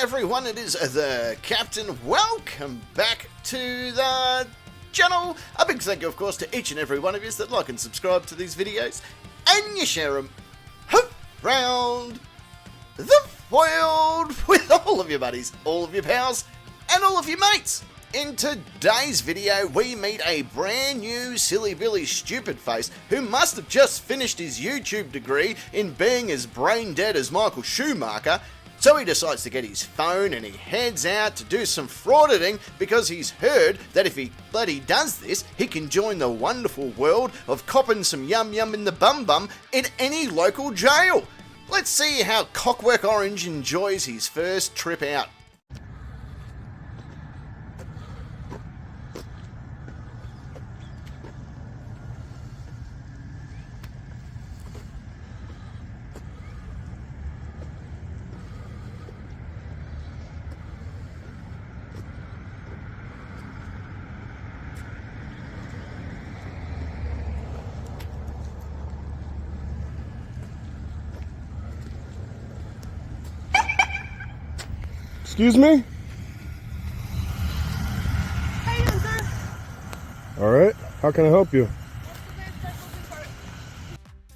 everyone, it is the Captain. Welcome back to the channel. A big thank you, of course, to each and every one of you that like and subscribe to these videos, and you share them around the world with all of your buddies, all of your pals, and all of your mates. In today's video, we meet a brand new silly Billy stupid face who must have just finished his YouTube degree in being as brain dead as Michael Schumacher. So he decides to get his phone and he heads out to do some frauditing because he's heard that if he bloody does this, he can join the wonderful world of copping some yum yum in the bum bum in any local jail. Let's see how Cockwork Orange enjoys his first trip out. Excuse me? How you doing, sir? Alright, how can I help you?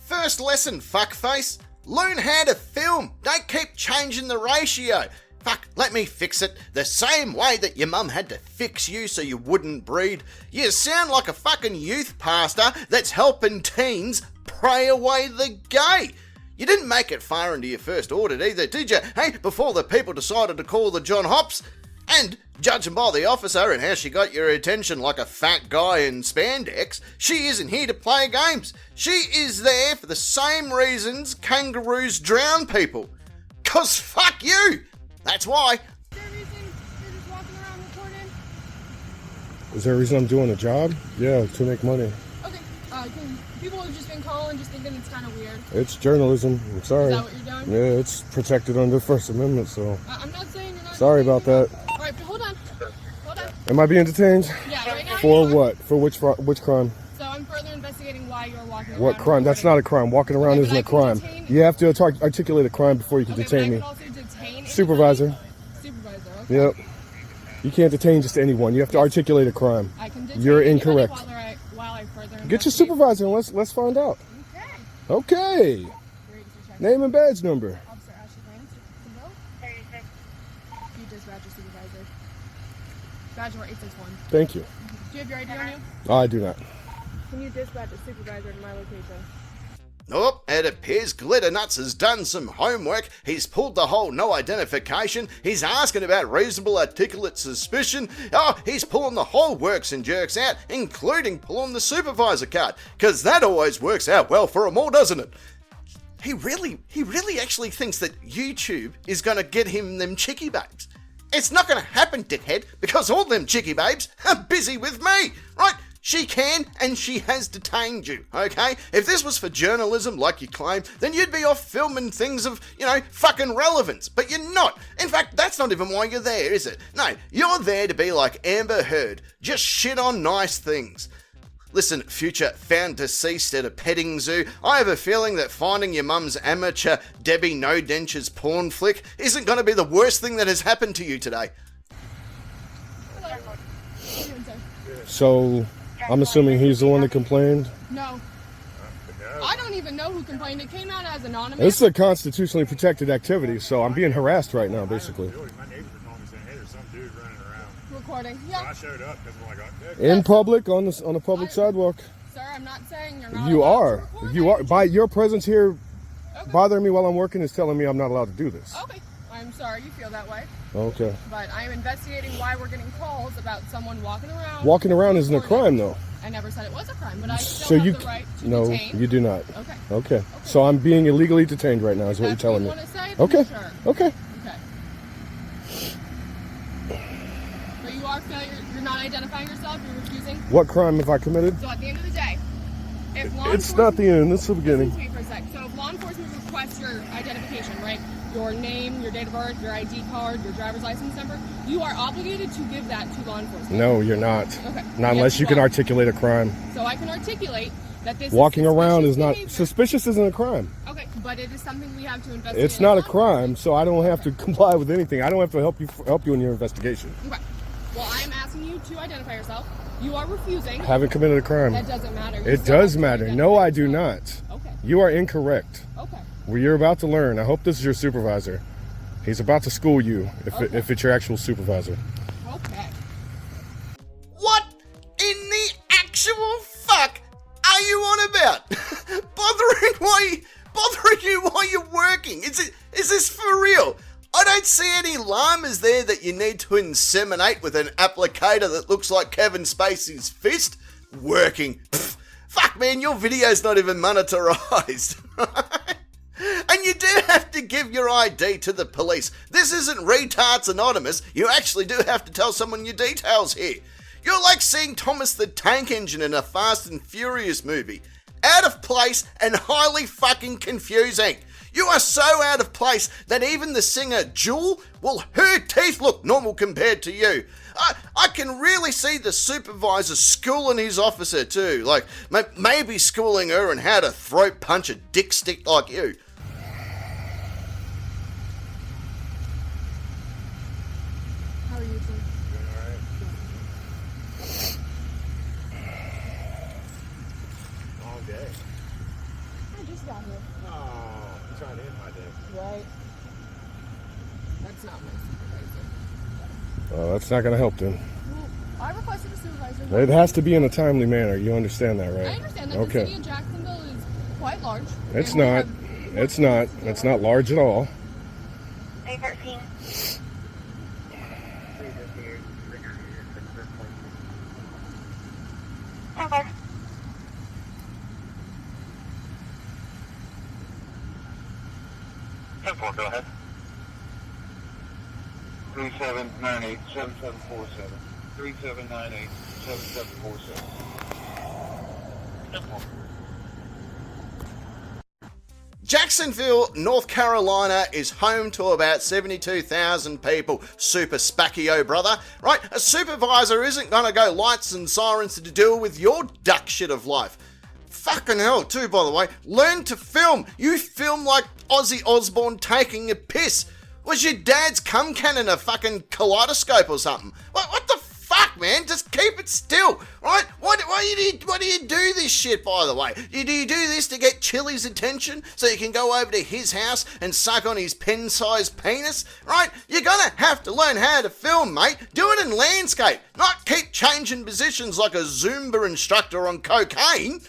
First lesson, fuckface. Learn how to film. Don't keep changing the ratio. Fuck, let me fix it. The same way that your mum had to fix you so you wouldn't breed. You sound like a fucking youth pastor that's helping teens pray away the gay. You didn't make it far into your first audit either, did you? Hey, before the people decided to call the John Hops? And judging by the officer and how she got your attention like a fat guy in spandex, she isn't here to play games. She is there for the same reasons kangaroos drown people. 'Cause fuck you! That's why. Is there a reason you're just walking around recording? Is there a reason I'm doing a job? Yeah, to make money. Okay, people have just been calling, just thinking it's kind of weird. It's journalism. I'm sorry. Is that what you're doing? Yeah, it's protected under the First Amendment, so... I'm not saying you're not. Sorry about that. Alright, but hold on. Am I being detained? Yeah, right now. For what? For which crime? So I'm further investigating why you're walking around. What crime? That's not a crime. Walking around Okay, isn't but a crime. detain- You have to articulate a crime before you can Okay, detain but I me. could also detain anybody. Supervisor. Supervisor, okay. Yep. You can't detain just anyone. You have to articulate a crime. I can detain You're anybody incorrect. While I further investigate. Get your supervisor and let's find out. Okay. Okay. Ready to check. Name and badge number. Officer Ashley Grant, you dispatch your supervisor. Badge number 861. Thank you. Do you have your ID on you? I do not. Can you dispatch a supervisor to my location? Oh, it appears Glitternuts has done some homework. He's pulled the whole no identification. He's asking about reasonable articulate suspicion. Oh, he's pulling the whole works and jerks out, including pulling the supervisor card. 'Cause that always works out well for them all, doesn't it? He really actually thinks that YouTube is going to get him them chickie babes. It's not going to happen, dickhead, because all them chickie babes are busy with me, right? She can, and she has detained you, okay? If this was for journalism, like you claim, then you'd be off filming things of, fucking relevance. But you're not. In fact, that's not even why you're there, is it? No, you're there to be like Amber Heard. Just shit on nice things. Listen, future found deceased at a petting zoo, I have a feeling that finding your mum's amateur Debbie No Dentures porn flick isn't going to be the worst thing that has happened to you today. Hello. How you doing, sir? So, I'm assuming he's the one that complained? No. I don't even know who complained. It came out as anonymous. This is a constitutionally protected activity, so I'm being harassed right now, basically. My neighbors were calling me saying, hey, there's some dude running around. Recording. So I Yeah. showed up because I'm like, In public, on a public sidewalk. Sir, I'm not saying you're not You allowed are. to record. You are. By your presence here Okay. bothering me while I'm working is telling me I'm not allowed to do this. Okay. I'm sorry you feel that way. Okay. But I am investigating why we're getting calls about someone walking around. Walking around isn't a crime, though. I never said it was a crime, but I So still you have the right to no, detain. you do not. Okay. Okay. So I'm being illegally detained right now, is what you're That's telling what me. you want to say? Then Okay. Sure. Okay. Okay. But you are you're not identifying yourself, you're refusing. What crime have I committed? So at the end of the day, if law It's not the end. It's the beginning. Listen to me for a sec. So if law enforcement requests your identification, right? Your name, your date of birth, your ID card, your driver's license number, you are obligated to give that to law enforcement. No, you're not. Okay. Not unless you can articulate a crime. So I can articulate that this Walking is around suspicious is not behavior. suspicious. Isn't a crime. Okay. Okay, but it is something we have to investigate. It's not a upon. crime, so I don't have to comply with anything. I don't have to help you in your investigation. Okay. Well, I am asking you to identify yourself. You are refusing. I haven't committed a crime. That doesn't matter. You It still does have to matter. identify No, I do yourself. not. Okay. You are incorrect. Okay. Well, you're about to learn. I hope this is your supervisor. He's about to school you if it's your actual supervisor. Okay. What in the actual fuck are you on about? bothering you while you're working? Is this for real? I don't see any llamas there that you need to inseminate with an applicator that looks like Kevin Spacey's fist. Working. Pfft, fuck man, your video's not even monetized. And you do have to give your ID to the police. This isn't Retards Anonymous. You actually do have to tell someone your details here. You're like seeing Thomas the Tank Engine in a Fast and Furious movie. Out of place and highly fucking confusing. You are so out of place that even the singer Jewel, well, her teeth look normal compared to you. I can really see the supervisor schooling his officer too. Like, maybe schooling her on how to throat punch a dick stick like you. How are you, sir? Doing alright? Long day. I just got here. Oh, I'm trying to end my day. Right. That's not my supervisor. Well, that's not going to help then. Well, I requested a supervisor. It has to be in a timely manner. You understand that, right? I understand that the Okay. city of Jacksonville is quite large. It's and we not. have- It's not. It's not large at all. A13. Okay. Temple, go ahead. 3798-7747. 3798-7747. Temple. Jacksonville, North Carolina is home to about 72,000 people. Super spackio, brother. Right? A supervisor isn't going to go lights and sirens to deal with your duck shit of life. Fucking hell, too, by the way. Learn to film. You film like Ozzy Osbourne taking a piss. Was your dad's cum cannon a fucking kaleidoscope or something? What the fuck, man? Just keep it still, right? Why do you do this shit, by the way? Do you do this to get Chili's attention so you can go over to his house and suck on his pen-sized penis, right? You're gonna have to learn how to film, mate. Do it in landscape, not keep changing positions like a Zumba instructor on cocaine.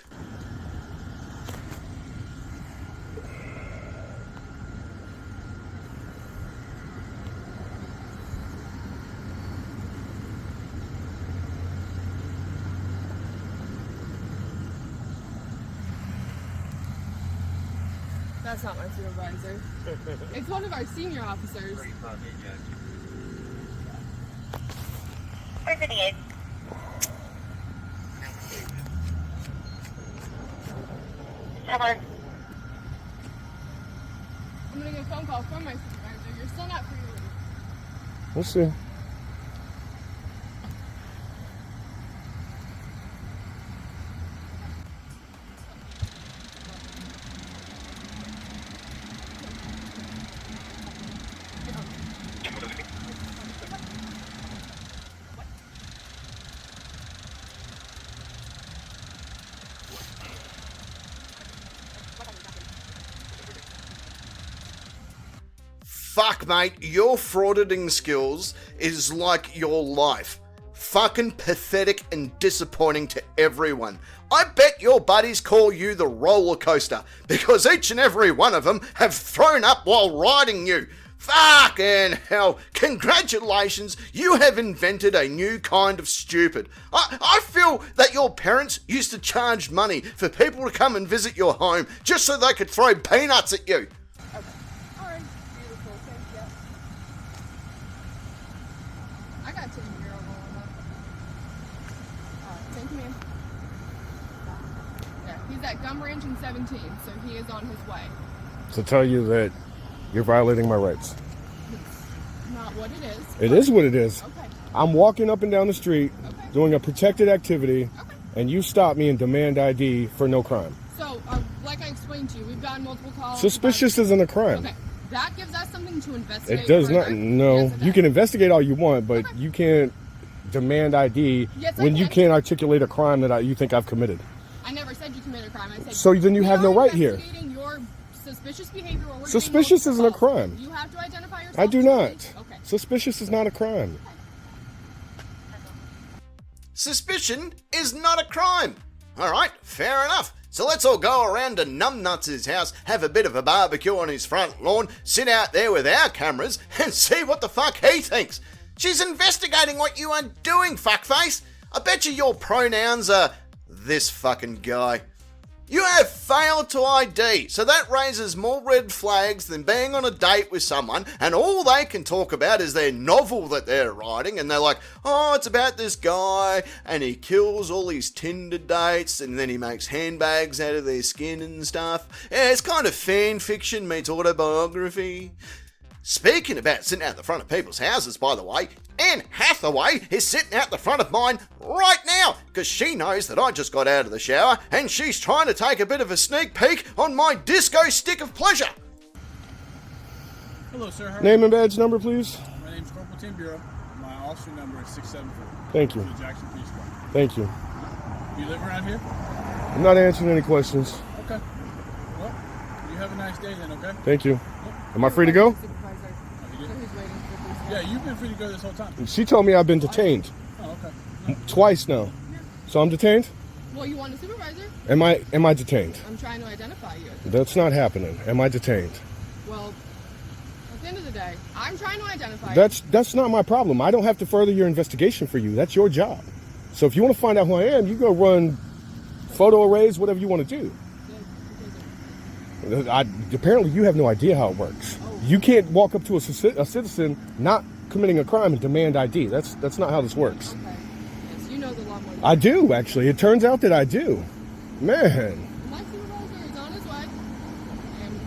That's not my supervisor. It's one of our senior officers. 458. Temple. I'm gonna get a phone call from my supervisor. You're still not free to leave. We'll see. Fuck, mate, your frauditing skills is like your life. Fucking pathetic and disappointing to everyone. I bet your buddies call you the roller coaster because each and every one of them have thrown up while riding you. Fucking hell, congratulations, you have invented a new kind of stupid. I feel that your parents used to charge money for people to come and visit your home just so they could throw peanuts at you. Okay. Alright. Beautiful. Thank you. I got 10-year-old on that. Alright. Thank you, ma'am. Yeah, he's at Gum Ranch in 17, so he is on his way. To tell you that you're violating my rights. It's not what it is. It is what it is. Okay. I'm walking up and down the street Okay. doing a protected activity, Okay. and you stop me and demand ID for no crime. So, like I explained explained to you. We've gotten multiple calls. Suspicious isn't a crime. Okay. That gives us something to investigate. It does further. not. No, Yes, it you does. can investigate all you want, but you can't demand ID Yes, I when you can. can't articulate a crime that you think I've committed. I never said you committed a crime. I said. So then you we have are no right here. investigating your suspicious behavior. Or we're getting Suspicious multiple isn't a calls. crime. You have to identify yourself. I do to not. me? Okay. Suspicious is not a crime. Suspicion is not a crime. Alright, fair enough. So let's all go around to Numbnuts' house, have a bit of a barbecue on his front lawn, sit out there with our cameras, and see what the fuck he thinks. She's investigating what you are doing, fuckface. I bet you your pronouns are this fucking guy. You have failed to ID, so that raises more red flags than being on a date with someone and all they can talk about is their novel that they're writing and they're like, oh, it's about this guy and he kills all his Tinder dates and then he makes handbags out of their skin and stuff. Yeah, it's kind of fan fiction meets autobiography. Speaking about sitting out the front of people's houses, by the way, Anne Hathaway is sitting out the front of mine right now because she knows that I just got out of the shower and she's trying to take a bit of a sneak peek on my disco stick of pleasure. Hello, sir. How are Name and badge number, please. you? My name's Corporal Tim Bureau. My officer number is 674. Thank you. To the Jackson Police Department. Thank you. You live around here? I'm not answering any questions. Okay. Well, you have a nice day then, okay? Thank you. Am I free to go? Supervisor. You So did? who's waiting for police? Yeah, you've been free to go this whole time. She told me I've been detained Oh, okay. twice now. So I'm detained? Well, you want a supervisor? Am I detained? I'm trying to identify you. That's not happening. Am I detained? Well, at the end of the day, I'm trying to identify you. That's not my problem. I don't have to further your investigation for you. That's your job. So if you want to find out who I am, you go run photo arrays, whatever you want to do. Apparently you have no idea how it works. You can't walk up to a citizen not committing a crime and demand ID. That's not how this works. Okay. Yes, you know the law more than I do, actually. It turns out that I do. Man, my supervisor is on his way. And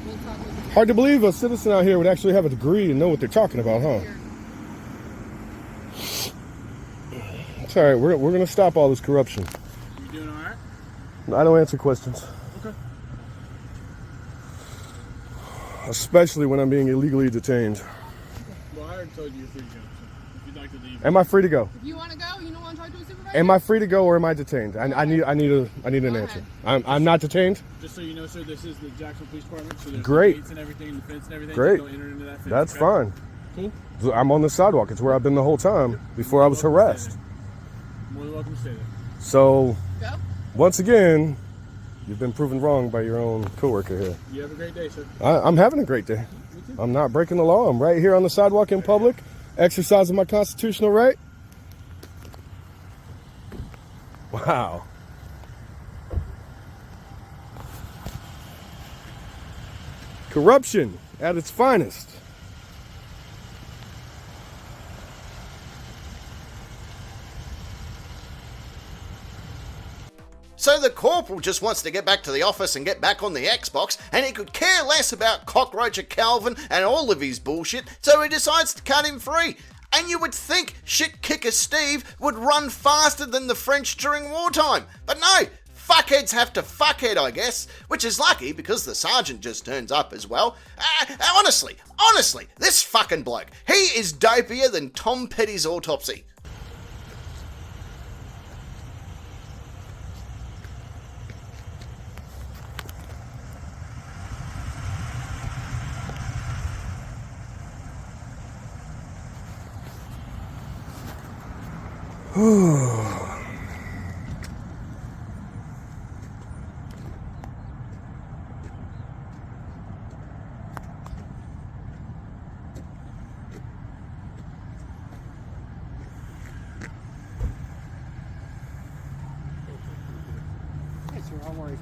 we'll talk with him hard to believe a citizen out here would actually have a degree and know what they're talking about, huh? here. It's all right. We're going to stop all this corruption. You doing all right? I don't answer questions. Okay. Especially when I'm being illegally detained. Well, I already told you you're free to go. So if you'd like to leave. Am I free to go? If you want to go, you don't want to talk to a supervisor? Am I free to go or am I detained? I need an Go answer. ahead. I'm not detained. Just so you know, sir, this is the Jackson Police Department. So there's Great. gates and everything, the fence and everything. Great. So don't enter into that fence. That's okay? fine. Cool. I'm on the sidewalk. It's where I've been the whole time before I was harassed. More than welcome to stay there. So Go. once again, you've been proven wrong by your own coworker here. You have a great day, sir. I'm having a great day. I'm not breaking the law. I'm right here on the sidewalk in public, exercising my constitutional right. Wow. Corruption at its finest. So the corporal just wants to get back to the office and get back on the Xbox, and he could care less about Cockroacher Calvin and all of his bullshit, so he decides to cut him free. And you would think shit kicker Steve would run faster than the French during wartime, but no, fuckheads have to fuckhead, I guess, which is lucky because the sergeant just turns up as well. Honestly, this fucking bloke, he is dopier than Tom Petty's autopsy. Hey, sir, how are you?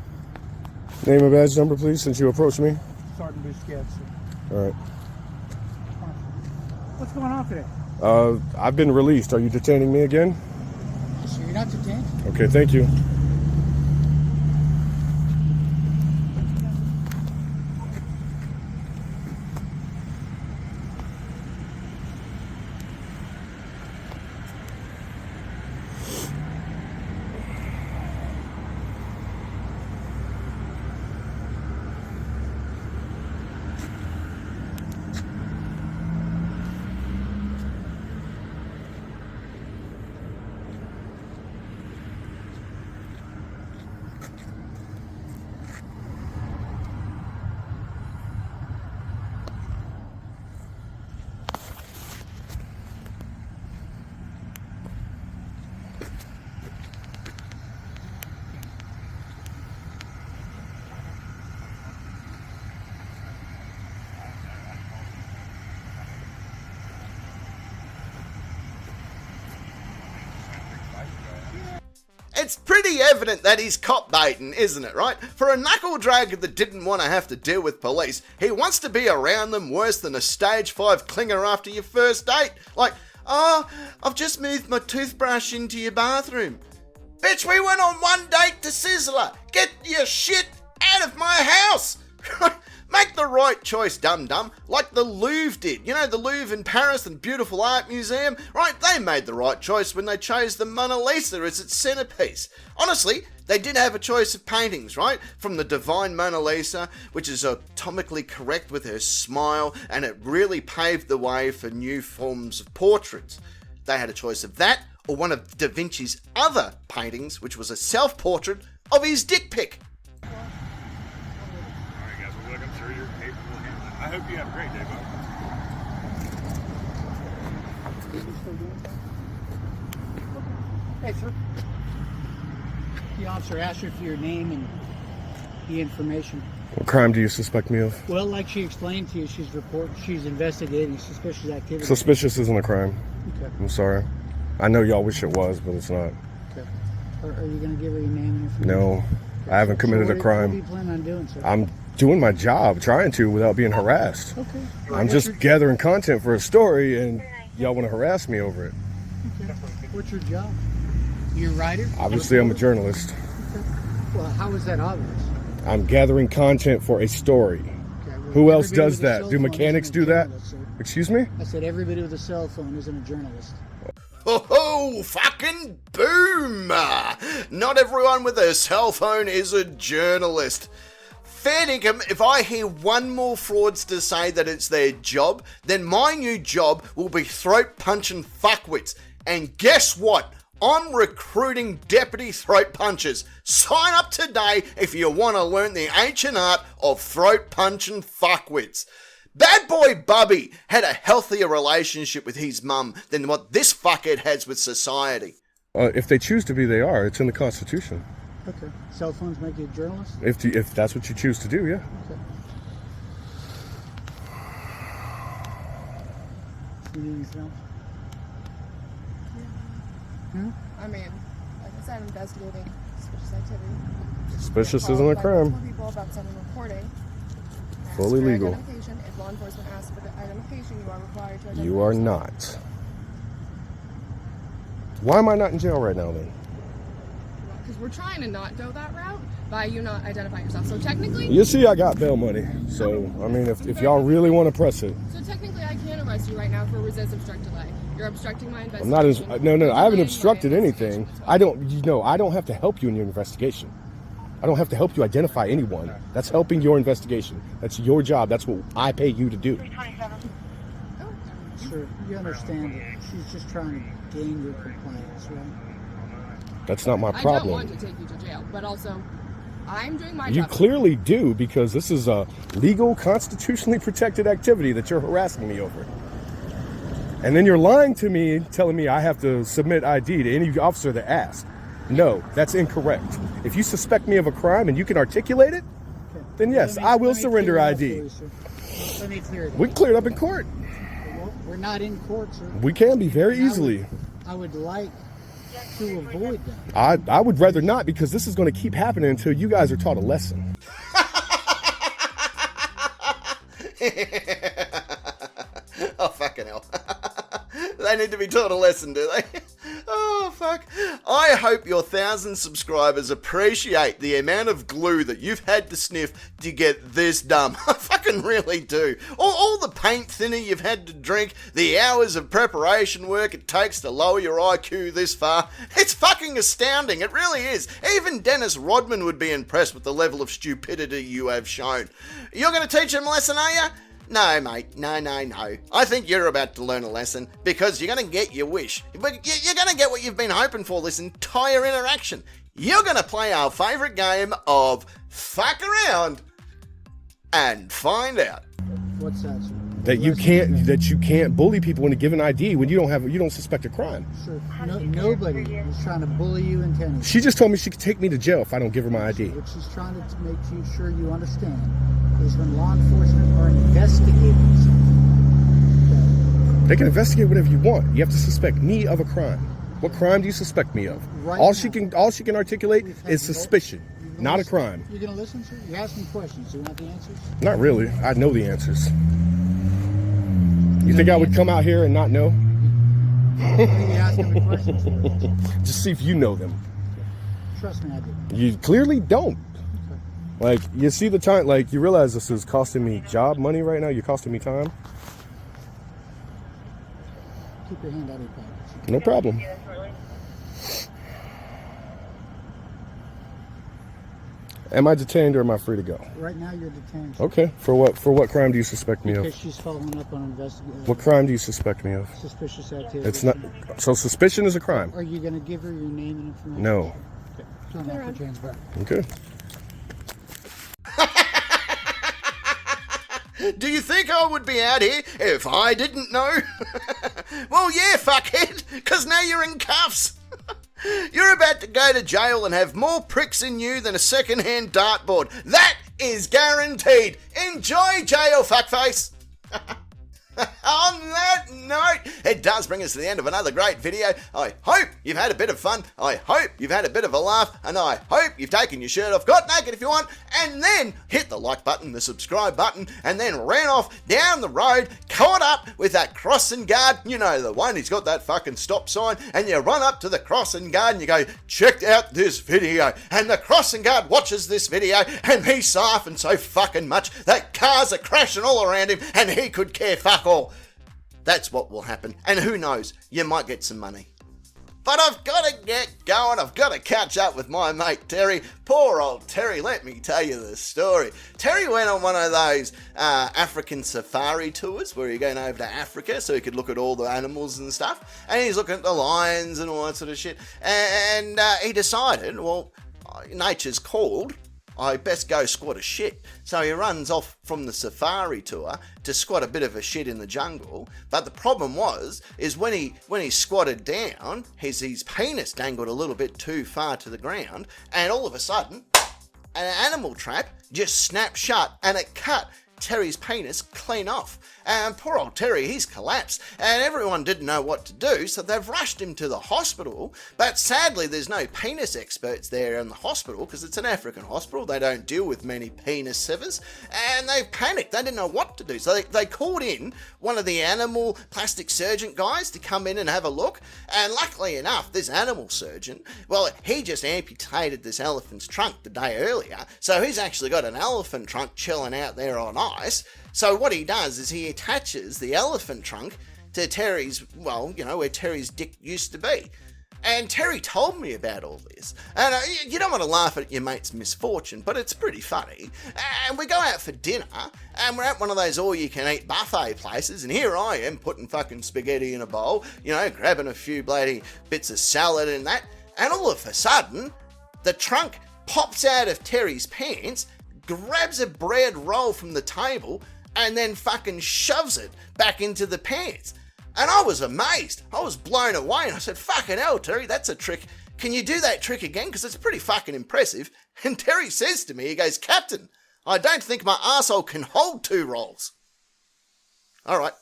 Name and badge number, please, since you approached me. Sergeant Busquets. All right. What's going on today? I've been released. Are you detaining me again? So you're not detained? Okay, thank you. It's pretty evident that he's cop baiting, isn't it, right? For a knuckle dragger that didn't want to have to deal with police, he wants to be around them worse than a stage 5 clinger after your first date. Like, oh, I've just moved my toothbrush into your bathroom. Bitch, we went on one date to Sizzler. Get your shit out of my house. Make the right choice, dum-dum, like the Louvre did. You know, the Louvre in Paris, the beautiful art museum? Right, they made the right choice when they chose the Mona Lisa as its centerpiece. Honestly, they did have a choice of paintings, right? From the divine Mona Lisa, which is atomically correct with her smile, and it really paved the way for new forms of portraits. They had a choice of that, or one of Da Vinci's other paintings, which was a self-portrait of his dick pic. Alright guys, well look, I'm sure you're capable of handling it. I hope you have a great day, bud. Hey, sir. The officer asked her for your name and the information. What crime do you suspect me of? Well, like she explained to you, she's investigating suspicious activity. Suspicious isn't a crime. Okay. I'm sorry. I know y'all wish it was, but it's not. Okay. Are you going to give her your name and information? No, I haven't committed a crime. What do you plan on doing, sir? I'm doing my job, trying to, without being harassed. Okay. I'm just gathering content for a story, and y'all want to harass me over it. Okay. What's your job? You're a writer? Obviously, I'm a journalist. Okay. Well, how is that obvious? I'm gathering content for a story. Okay, well, Who else everybody does with a that? cell Do phone mechanics isn't a do that? journalist, sir. Excuse me? I said everybody with a cell phone isn't a journalist. Oh, fucking boom! Not everyone with a cell phone is a journalist. Fair dinkum, if I hear one more fraudster say that it's their job, then my new job will be throat punching fuckwits. And guess what? I'm recruiting deputy throat punchers. Sign up today if you want to learn the ancient art of throat punching fuckwits. Bad boy Bubby had a healthier relationship with his mum than what this fuckhead has with society. If they choose to be, they are. It's in the Constitution. Okay. Cell phones make you a journalist? If that's what you choose to do, yeah. Okay. You need anything else? I mean, like I said, I'm investigating suspicious activity. Suspicious isn't a crime. People about someone reporting. Ask Fully for legal. identification. If law enforcement asks for the identification, you are required to identify You are yourself. not. Why am I not in jail right now, then? Because we're trying to not go that route by you not identifying yourself. So technically, You see, I got bail money. So, I mean, if y'all really want to press it. I can't arrest you right now for resist obstruct delay. You're obstructing my I'm not investigation. no, I haven't Delaying obstructed my anything. investigation. I don't have to help you in your investigation. I don't have to help you identify anyone. That's helping your investigation. That's your job. That's what I pay you to do. 327. Sir, you understand that she's just trying to gain your compliance, right? That's not my I don't problem. want to take you to jail, but also, I'm doing my You job. clearly do, because this is a legal, constitutionally protected activity that you're harassing me over. And then you're lying to me, telling me I have to submit ID to any officer that asks. No, that's incorrect. If you suspect me of a crime and you can articulate it, Okay. then yes, I will surrender clear it up ID. for you, sir. Let me clear it. We can clear it up in court. We're not in court, sir. We can be very easily. I would like to avoid that. I would rather not, because this is going to keep happening until you guys are taught a lesson. Oh, fucking hell. They need to be taught a lesson, do they? Oh, fuck. I hope your 1,000 subscribers appreciate the amount of glue that you've had to sniff to get this dumb. I fucking really do. All the paint thinner you've had to drink, the hours of preparation work it takes to lower your IQ this far. It's fucking astounding. It really is. Even Dennis Rodman would be impressed with the level of stupidity you have shown. You're going to teach him a lesson, are you? No, mate. No. I think you're about to learn a lesson, because you're going to get your wish. But you're going to get what you've been hoping for this entire interaction. You're going to play our favourite game of fuck around and find out. What's that, sir? That you can't bully people into giving ID when you don't suspect a crime. Sir, nobody is trying to bully you intentionally. She just told me she could take me to jail if I don't give her my ID. What she's trying to make sure you understand is when law enforcement are investigating something. They can investigate whatever you want. You have to suspect me of a crime. What crime do you suspect me of? Right all now. she can articulate We've had is no- suspicion, you're gonna not a listen- crime. You're gonna listen to? You're asking questions. Do you want the answers? Not really. I know the answers. You think I would come out here and not know? What are you asking the questions for? Just see if you know them. Trust me, I do. You clearly don't. Like, you see the time, like, you realize this is costing me job money right now? You're costing me time? Keep your hand out of your pockets. No problem. Am I detained or am I free to go? Right now, you're detained. Okay. For what crime do you suspect me of? Because she's following up on investigation. What crime do you suspect me of? Suspicious activity. It's not. So suspicion is a crime. Are you going to give her your name and information? No. Okay. Turn off your hands back. Okay. Do you think I would be out here if I didn't know? Well, yeah, fuckhead, because now you're in cuffs. You're about to go to jail and have more pricks in you than a second-hand dartboard. That is guaranteed. Enjoy jail, fuckface. On that note, it does bring us to the end of another great video. I hope you've had a bit of fun. I hope you've had a bit of a laugh. And I hope you've taken your shirt off, got naked if you want, and then hit the like button, the subscribe button, and then ran off down the road, caught up with that crossing guard. You know, the one who's got that fucking stop sign, and you run up to the crossing guard and you go, check out this video. And the crossing guard watches this video and he's laughing so fucking much that cars are crashing all around him and he could care fuck all. That's what will happen. And who knows, you might get some money. But I've got to get going. I've got to catch up with my mate Terry. Poor old Terry, let me tell you the story. Terry went on one of those African safari tours where you're going over to Africa so he could look at all the animals and stuff. And he's looking at the lions and all that sort of shit. And he decided, well, nature's called. I best go squat a shit. So he runs off from the safari tour to squat a bit of a shit in the jungle. But the problem is when he squatted down, his penis dangled a little bit too far to the ground, and all of a sudden, an animal trap just snapped shut and it cut Terry's penis clean off. And poor old Terry, he's collapsed, and everyone didn't know what to do, so they've rushed him to the hospital. But sadly, there's no penis experts there in the hospital because it's an African hospital. They don't deal with many penis severs, and they've panicked. They didn't know what to do, so they called in one of the animal plastic surgeon guys to come in and have a look. And luckily enough, this animal surgeon, well, he just amputated this elephant's trunk the day earlier, so he's actually got an elephant trunk chilling out there on ice. So what he does is he attaches the elephant trunk to Terry's, well, you know, where Terry's dick used to be. And Terry told me about all this. And you don't want to laugh at your mate's misfortune, but it's pretty funny. And we go out for dinner, and we're at one of those all-you-can-eat buffet places, and here I am putting fucking spaghetti in a bowl, you know, grabbing a few bloody bits of salad and that, and all of a sudden, the trunk pops out of Terry's pants, grabs a bread roll from the table, and then fucking shoves it back into the pants. And I was amazed. I was blown away, and I said, fucking hell, Terry, that's a trick. Can you do that trick again? Because it's pretty fucking impressive. And Terry says to me, he goes, Captain, I don't think my arsehole can hold 2 rolls. All right.